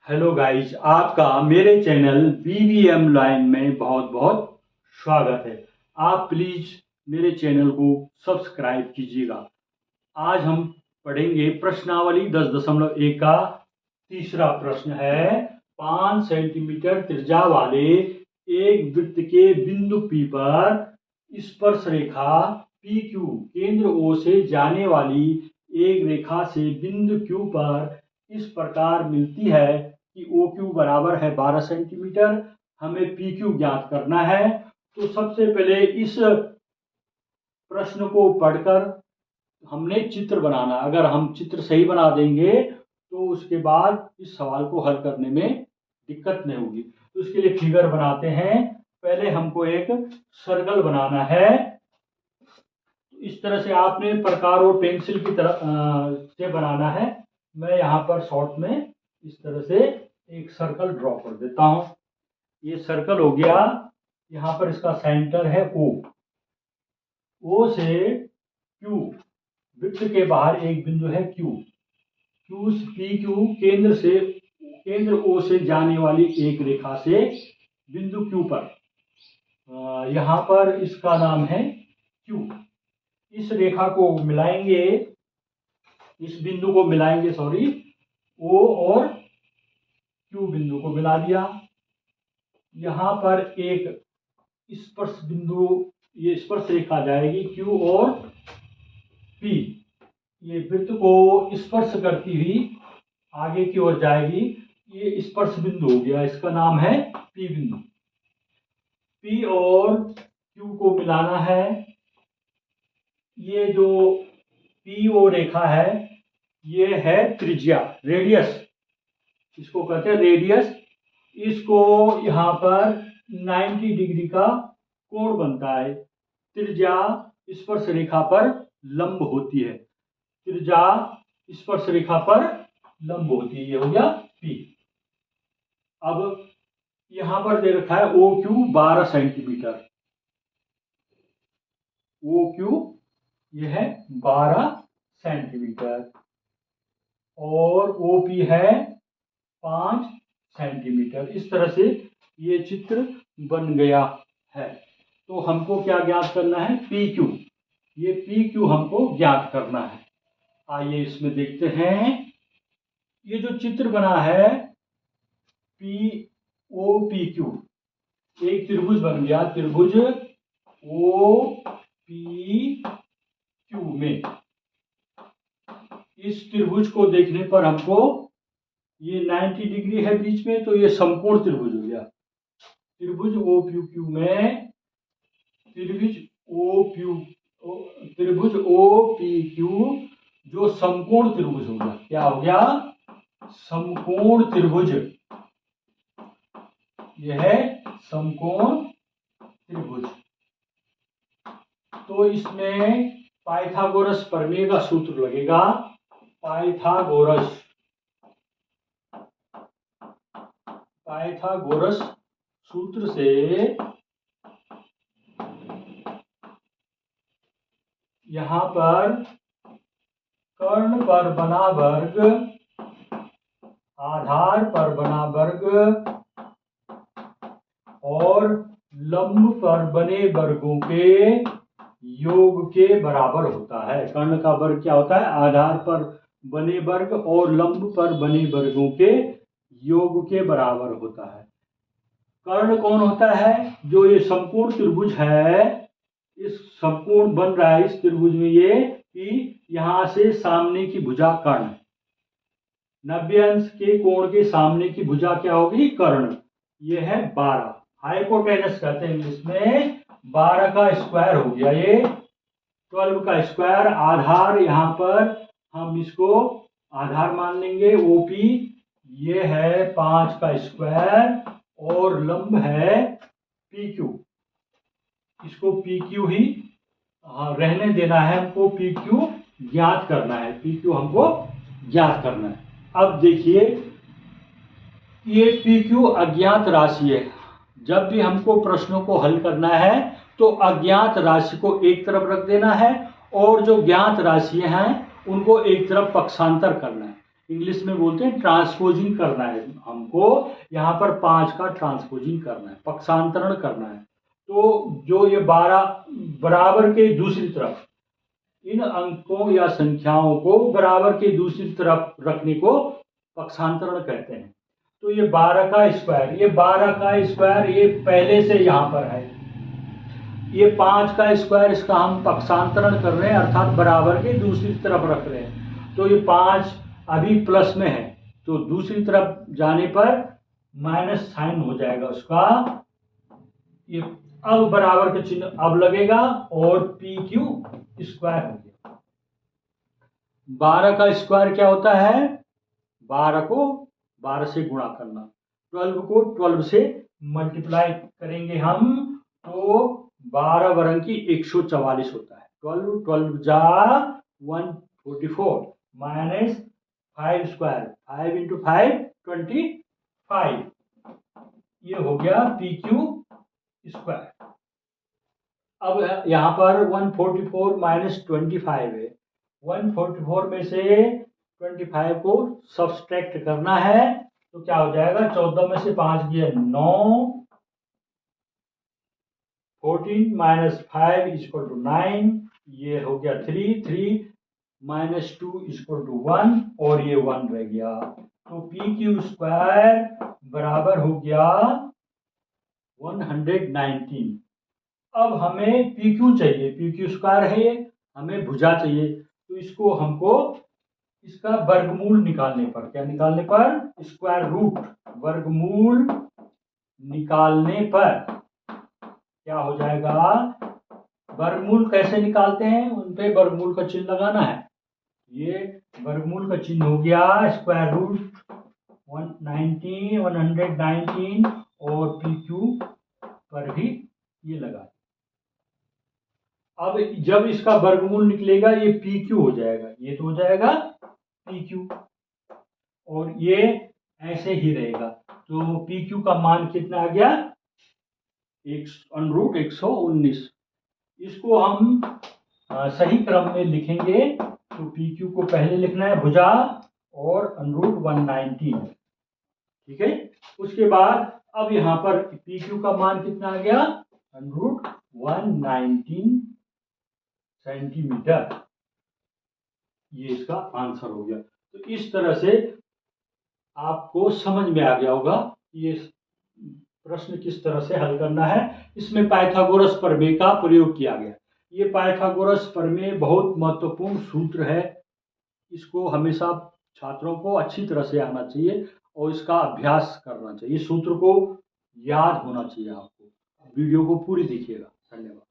Hello guys, आपका मेरे channel BBM line में बहुत बहुत स्वागत है। आप प्लीज़ मेरे चैनल को सब्सक्राइब कीजिएगा। आज हम पढ़ेंगे प्रश्नावली 10.1 का तीसरा प्रश्न है। 5 सेंटीमीटर त्रिज्या वाले एक वृत्त के बिंदु P पर स्पर्श रेखा PQ केंद्र O से जाने वाली एक रेखा से बिंदु Q पर इस प्रकार मिलती है कि OQ बराबर है 12 सेंटीमीटर। हमें PQ ज्ञात करना है। तो सबसे पहले इस प्रश्न को पढ़कर हमने चित्र बनाना। अगर हम चित्र सही बना देंगे तो उसके बाद इस सवाल को हल करने में दिक्कत नहीं होगी। तो उसके लिए फिगर बनाते हैं। पहले हमको एक सर्कल बनाना है। इस तरह से आपने प्रकार और पेंसिल की तरह से बनाना है। मैं यहाँ पर शॉर्ट में इस तरह से एक सर्कल ड्रॉ कर देता हूँ। ये सर्कल हो गया। यहाँ पर इसका सेंटर है O। O से Q वृत्त के बाहर एक बिंदु है Q। PQ केंद्र O से जाने वाली एक रेखा से बिंदु Q पर, यहाँ पर इसका नाम है Q। इस रेखा को मिलाएंगे, इस बिंदु को मिलाएंगे, O और Q बिंदु को मिला दिया। यहाँ पर एक स्पर्श बिंदु, ये स्पर्श रेखा जाएगी Q और P। ये वृत्त को स्पर्श करती हुई आगे की ओर जाएगी। ये स्पर्श बिंदु हो गया, इसका नाम है P बिंदु। P और Q को मिलाना है। ये जो PO रेखा है ये है त्रिज्या, रेडियस, इसको कहते हैं रेडियस। इसको यहाँ पर 90 डिग्री का कोण बनता है। त्रिज्या स्पर्श रेखा पर लंब होती है। त्रिज्या स्पर्श रेखा पर लंब होती है। ये हो गया P। अब यहाँ पर दे रखा है OQ 12 सेंटीमीटर। OQ यह है 12 सेंटीमीटर और OP है 5 सेंटीमीटर। इस तरह से ये चित्र बन गया है। तो हमको क्या ज्ञात करना है? PQ। ये PQ हमको ज्ञात करना है। आइए इसमें देखते हैं। ये जो चित्र बना है POPQ, एक त्रिभुज बन गया। त्रिभुज OPQ में इस त्रिभुज को देखने पर हमको ये 90 डिग्री है बीच में, तो ये समकोण त्रिभुज हो गया। त्रिभुज OPQ में त्रिभुज OPQ जो समकोण त्रिभुज हो गया। क्या हो गया? समकोण त्रिभुज। यह है समकोण त्रिभुज। तो इसमें पाइथागोरस प्रमेय का सूत्र लगेगा। पाइथागोरस सूत्र से यहाँ पर कर्ण पर बना वर्ग, आधार पर बना वर्ग और लंब पर बने वर्गों के योग के बराबर होता है। कर्ण का वर्ग क्या होता है? आधार पर बने वर्ग और लंब पर बने वर्गों के योग के बराबर होता है। कर्ण कौन होता है? जो ये समकोण त्रिभुज है, इस समकोण बन रहा है इस त्रिभुज में ये कि यहां से सामने की भुजा कर्ण, 90 अंश के कोण के सामने की भुजा क्या होगी? कर्ण। ये है 12। हाइपोटेनस कहते हैं इंग्लिश में। 12 का स्क्वायर हो गया ये 12 का स्क्वायर। आधार यहाँ पर हम इसको आधार मान लेंगे OP। ये है 5 का स्क्वायर और लंब है PQ। इसको PQ ही रहने देना है। हमको PQ ज्ञात करना है। PQ हमको ज्ञात करना है। अब देखिए, ये PQ अज्ञात राशि है। जब भी हमको प्रश्नों को हल करना है तो अज्ञात राशि को एक तरफ रख देना है और जो ज्ञात राशियां हैं उनको एक तरफ पक्षांतर करना है। इंग्लिश में बोलते हैं ट्रांसपोजिंग करना है हमको, यहाँ पर 5 का ट्रांसपोजिंग करना है, पक्षांतरण करना है। तो जो ये 12 बराबर के दूसरी तरफ, इन अंकों या संख्याओं को बराबर के दूसरी तरफ रखने को पक्षांतरण कहते हैं। तो ये 12 का स्क्वायर, ये 12 का स्क्वायर ये पहले से यहाँ पर है, ये 5 का स्क्वायर, इसका हम पक्षांतरण कर रहे हैं अर्थात बराबर के दूसरी तरफ रख रहे हैं। तो ये 5 अभी प्लस में है, तो दूसरी तरफ जाने पर माइनस साइन हो जाएगा उसका। ये अब बराबर का चिन्ह अब लगेगा और पी क्यू स्क्वायर हो गया। 12 का स्क्वायर क्या होता है? 12 को 12 से गुणा करना, 12 को 12 से मल्टीप्लाई करेंगे हम तो 12 वर्ग की 144 होता है। 12 12 जा 144 माइनस 5 स्क्वायर, 5 इंटू 5 25, ये हो गया पी क्यू स्क्वायर। अब यहाँ पर 144 माइनस 25 है, 144 में से 25 को सब्सट्रैक्ट करना है तो क्या हो जाएगा? 14 में से 5 गया 9, 14 माइनस 5 इक्वल टू 9, ये हो गया 3, 3 माइनस 2 इक्वल टू 1 और ये 1 रह गया। तो पी क्यू स्क्वायर बराबर हो गया 119। अब हमें पी क्यू चाहिए, पी क्यू स्क्वायर है ये, हमें भुजा चाहिए, तो इसको हमको इसका वर्गमूल निकालने पर, क्या निकालने पर? स्क्वायर रूट, वर्गमूल निकालने पर क्या हो जाएगा? वर्गमूल कैसे निकालते हैं, उन पे वर्गमूल का चिन्ह लगाना है। ये वर्गमूल का चिन्ह हो गया स्क्वायर रूट 119 और पी क्यू पर भी ये लगा। अब जब इसका वर्गमूल निकलेगा ये पी क्यू हो जाएगा, ये तो हो जाएगा पी क्यू और ये ऐसे ही रहेगा। तो पी क्यू का मान कितना आ गया? √ 119। इसको हम सही क्रम में लिखेंगे तो पी क्यू को पहले लिखना है भुजा और √ 119, ठीक है। उसके बाद अब यहाँ पर पी क्यू का मान कितना आ गया? √ 119 सेंटीमीटर, ये इसका आंसर हो गया। तो इस तरह से आपको समझ में आ गया होगा ये प्रश्न किस तरह से हल करना है। इसमें पाइथागोरस प्रमेय का प्रयोग किया गया। ये पाइथागोरस प्रमेय बहुत महत्वपूर्ण सूत्र है, इसको हमेशा छात्रों को अच्छी तरह से आना चाहिए और इसका अभ्यास करना चाहिए, सूत्र को याद होना चाहिए आपको। वीडियो को पूरी देखिएगा। धन्यवाद।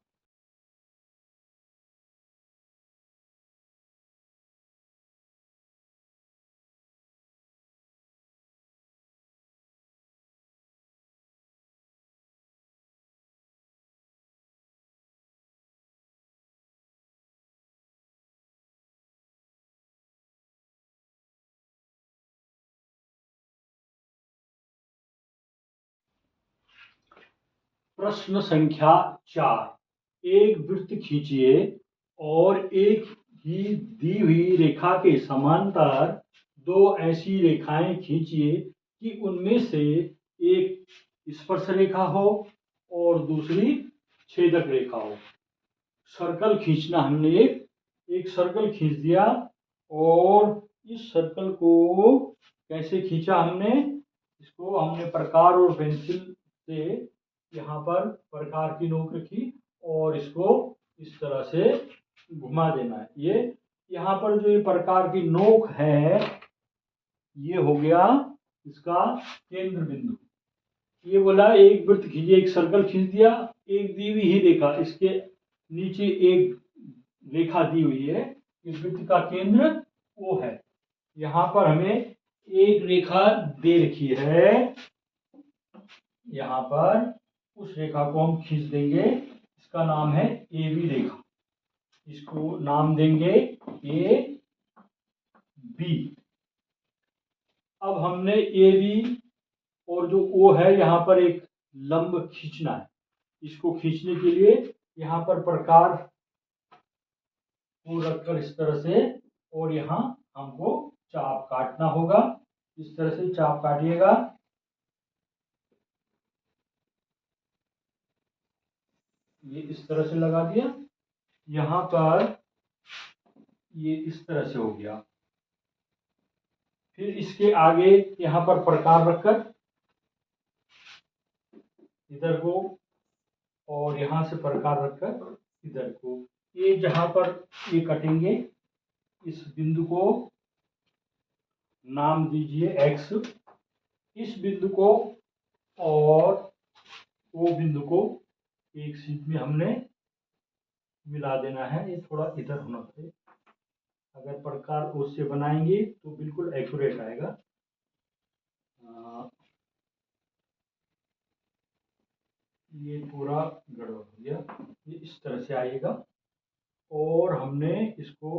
प्रश्न संख्या 4, एक वृत्त खींचिए और एक ही दी हुई रेखा के समांतर दो ऐसी रेखाएं खींचिए कि उनमें से एक स्पर्श रेखा हो और दूसरी छेदक रेखा हो। सर्कल खींचना, हमने एक सर्कल खींच दिया और इस सर्कल को कैसे खींचा हमने? इसको हमने प्रकार और पेंसिल से यहाँ पर प्रकार की नोक रखी और इसको इस तरह से घुमा देना है। ये यहाँ पर जो ये प्रकार की नोक है ये हो गया इसका केंद्र बिंदु। ये बोला एक वृत्त खींचिए, एक सर्कल खींच दिया, एक दी हुई ही रेखा, इसके नीचे एक रेखा दी हुई है, इस वृत्त का केंद्र O है। यहाँ पर हमें एक रेखा दे रखी है, यहाँ पर उस रेखा को हम खींच देंगे, इसका नाम है AB रेखा, इसको नाम देंगे AB। अब हमने AB और जो O है यहाँ पर एक लंब खींचना है। इसको खींचने के लिए यहाँ पर प्रकार को रखकर इस तरह से और यहाँ हमको चाप काटना होगा। इस तरह से चाप काटिएगा। ये इस तरह से लगा दिया। यहाँ पर ये इस तरह से हो गया। फिर इसके आगे यहाँ पर प्रकार रखकर इधर को, और यहाँ से प्रकार रखकर इधर को, ये जहाँ पर ये कटेंगे इस बिंदु को नाम दीजिए x। इस बिंदु को और वो बिंदु को एक शीट में हमने मिला देना है। ये थोड़ा इधर होना चाहिए। अगर प्रकार उससे बनाएंगे तो बिल्कुल एक्यूरेट आएगा। ये पूरा गड़बड़ हो गया। ये इस तरह से आएगा और हमने इसको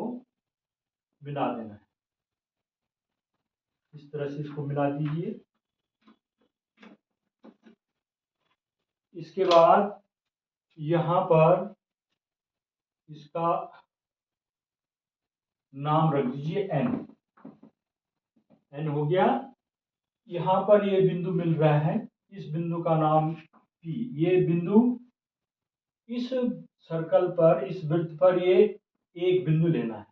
मिला देना है। इस तरह से इसको मिला दीजिए। इसके बाद यहाँ पर इसका नाम रख दीजिए n हो गया। यहाँ पर ये बिंदु मिल रहा है, इस बिंदु का नाम P। ये बिंदु इस सर्कल पर, इस वृत्त पर ये एक बिंदु लेना है।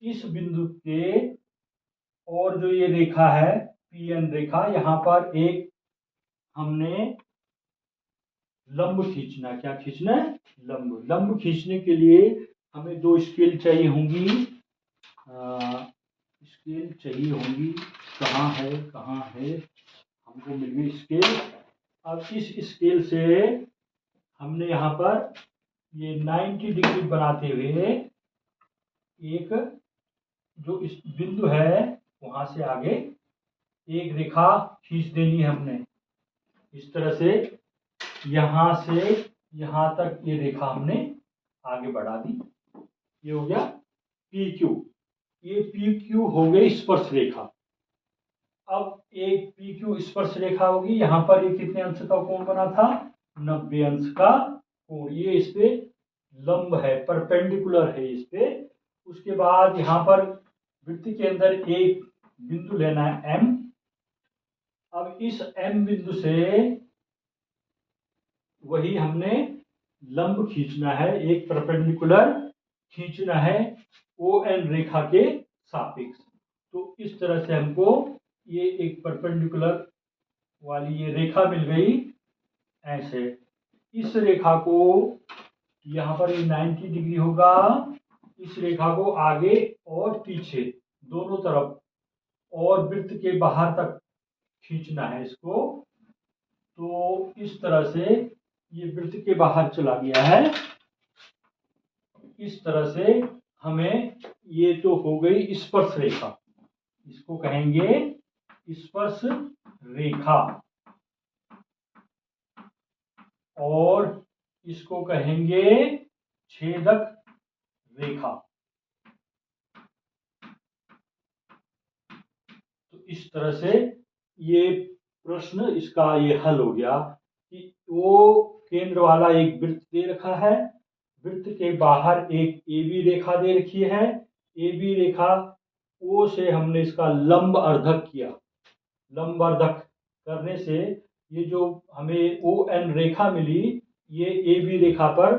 इस बिंदु के और जो ये रेखा है PN रेखा, यहाँ पर एक हमने लंब खींचना। क्या खींचना है? लंब। लंब खींचने के लिए हमें दो स्केल चाहिए होंगी। स्केल चाहिए होंगी। कहाँ है हमको मिल गई स्केल। अब इस स्केल से हमने यहाँ पर ये 90 डिग्री बनाते हुए एक जो इस बिंदु है वहां से आगे एक रेखा खींच देनी है हमने। इस तरह से यहाँ से यहाँ तक ये रेखा हमने आगे बढ़ा दी। ये हो गया PQ। ये PQ हो गई स्पर्श रेखा। अब एक PQ स्पर्श रेखा होगी। यहाँ पर ये कितने अंश का कोण बना था? 90 अंश का कोण। ये इस पे लंब है, परपेंडिकुलर है इस पे। उसके बाद यहाँ पर वृत्त के अंदर एक बिंदु लेना है M। अब इस M बिंदु से वही हमने लंब खींचना है, एक परपेंडिकुलर खींचना है ON रेखा के सापेक्ष। तो इस तरह से हमको ये एक परपेंडिकुलर वाली ये रेखा मिल गई। ऐसे इस रेखा को यहाँ पर ये 90 डिग्री होगा। इस रेखा को आगे और पीछे दोनों तरफ और वृत्त के बाहर तक खींचना है इसको। तो इस तरह से ये वृत्त के बाहर चला गया है। इस तरह से हमें ये तो हो गई स्पर्श रेखा। इसको कहेंगे स्पर्श रेखा और इसको कहेंगे छेदक रेखा। तो इस तरह से ये प्रश्न इसका ये हल हो गया कि वो केंद्र वाला एक वृत्त दे रखा है, वृत्त के बाहर एक AB रेखा दे रखी है। AB रेखा O से हमने इसका लंब अर्धक किया। लंब अर्धक करने से ये जो हमें ON रेखा मिली, ये AB रेखा पर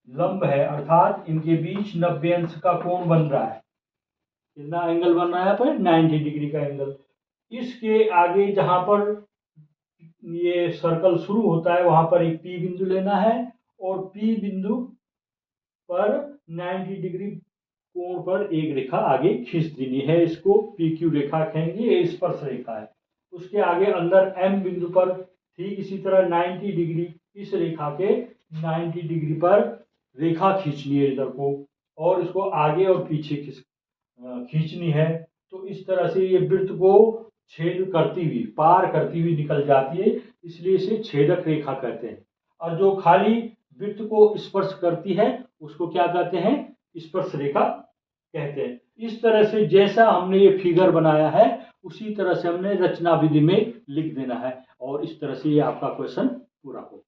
लंब है, अर्थात इनके बीच 90 अंश का कोण बन रहा है। कितना एंगल बन रहा है पर 90 डिग्री का एंगल। इसके आगे जहां पर ये सर्कल शुरू होता है वहां पर एक P बिंदु लेना है और P बिंदु पर 90 डिग्री कोण पर एक रेखा आगे खींच देनी है। इसको PQ रेखा कहेंगे। ये स्पर्श रेखा है। उसके आगे अंदर M बिंदु पर ठीक इसी तरह 90 डिग्री, इस रेखा के 90 डिग्री पर रेखा खींचनी है इधर को, और इसको आगे और पीछे खींचनी है। तो इस तरह से ये वृत्त को छेद करती हुई, पार करती हुई निकल जाती है, इसलिए इसे छेदक रेखा कहते हैं। और जो खाली वृत्त को स्पर्श करती है उसको क्या कहते हैं? स्पर्श रेखा कहते हैं। इस तरह से जैसा हमने ये फिगर बनाया है उसी तरह से हमने रचना विधि में लिख देना है और इस तरह से ये आपका क्वेश्चन पूरा होगा।